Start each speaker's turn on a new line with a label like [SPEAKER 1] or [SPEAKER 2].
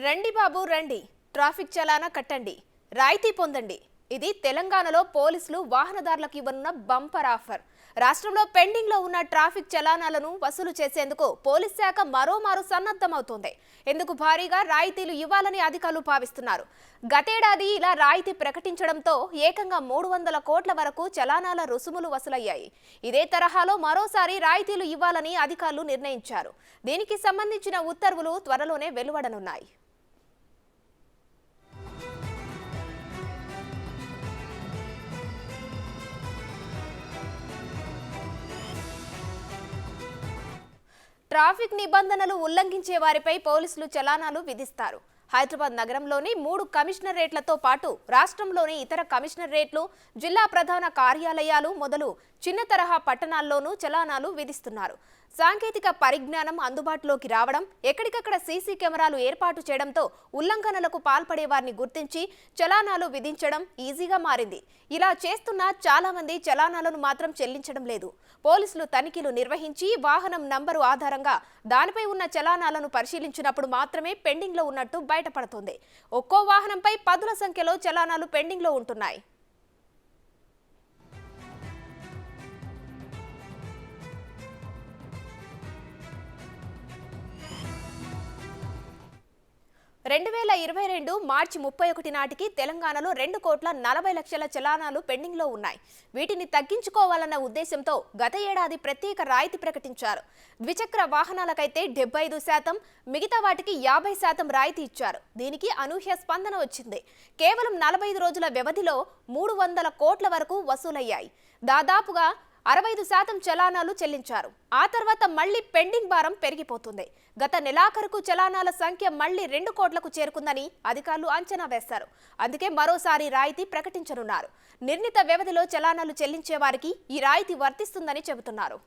[SPEAKER 1] రండి బాబు రండి, ట్రాఫిక్ చలానా కట్టండి, రాయితీ పొందండి. ఇది తెలంగాణలో పోలీసులు వాహనదారులకు ఇవ్వనున్న బంపర్ ఆఫర్. రాష్ట్రంలో పెండింగ్ లో ఉన్న ట్రాఫిక్ చలానాలను వసూలు చేసేందుకు పోలీస్ శాఖ మరోమారు సన్నద్ధమవుతోంది. ఎందుకు భారీగా రాయితీలు ఇవ్వాలని అధికారులు భావిస్తున్నారు. గతేడాది ఇలా రాయితీ ప్రకటించడంతో ఏకంగా 300 కోట్ల వరకు చలానాల రుసుములు వసూలయ్యాయి. ఇదే తరహాలో మరోసారి రాయితీలు ఇవ్వాలని అధికారులు నిర్ణయించారు. దీనికి సంబంధించిన ఉత్తర్వులు త్వరలోనే వెలువడనున్నాయి. ట్రాఫిక్ నిబంధనలు ఉల్లంఘించే వారిపై పోలీసులు చలానాలు విధిస్తారు. హైదరాబాద్ నగరంలోని 3 కమిషనరేట్లతో పాటు రాష్ట్రంలోని ఇతర కమిషనరేట్లు, జిల్లా ప్రధాన కార్యాలయాలు మొదలు చిన్న తరహా పట్టణాల్లోనూ చలానాలు విధిస్తున్నారు. సాంకేతిక పరిజ్ఞానం అందుబాటులోకి రావడం, ఎక్కడికక్కడ సీసీ కెమెరాలు ఏర్పాటు చేయడంతో ఉల్లంఘనలకు పాల్పడే వారిని గుర్తించి చలానాలు విధించడం ఈజీగా మారింది. ఇలా చేస్తున్నా చాలా మంది చలానాలను మాత్రం చెల్లించడం లేదు. పోలీసులు తనిఖీలు నిర్వహించి వాహనం నంబరు ఆధారంగా దానిపై ఉన్న చలానాలను పరిశీలించినప్పుడు మాత్రమే పెండింగ్ లో ఉన్నట్టు బయటపడుతుంది. ఒక్కో వాహనంపై పదుల సంఖ్యలో చలానాలు పెండింగ్ లో ఉంటున్నాయి. 2022 మార్చి 31 నాటికి తెలంగాణలో 2,40,00,000 చలానాలు పెండింగ్ లో ఉన్నాయి. వీటిని తగ్గించుకోవాలన్న ఉద్దేశంతో గత ఏడాది ప్రత్యేక రాయితీ ప్రకటించారు. ద్విచక్ర వాహనాలకైతే 75%, మిగతా వాటికి 50% రాయితీ ఇచ్చారు. దీనికి అనూహ్య స్పందన వచ్చింది. కేవలం 45 రోజుల వ్యవధిలో 300 కోట్ల వరకు వసూలయ్యాయి. దాదాపుగా 65% చలానాలు చెల్లించారు. ఆ తర్వాత మళ్లీ పెండింగ్ భారం పెరిగిపోతుంది. గత నెలాఖరుకు చలానాల సంఖ్య మళ్లీ 2 కోట్లకు చేరుకుందని అధికారులు అంచనా వేశారు. అందుకే మరోసారి రాయితీ ప్రకటించనున్నారు. నిర్ణీత వ్యవధిలో చలానాలు చెల్లించే వారికి ఈ రాయితీ వర్తిస్తుందని చెబుతున్నారు.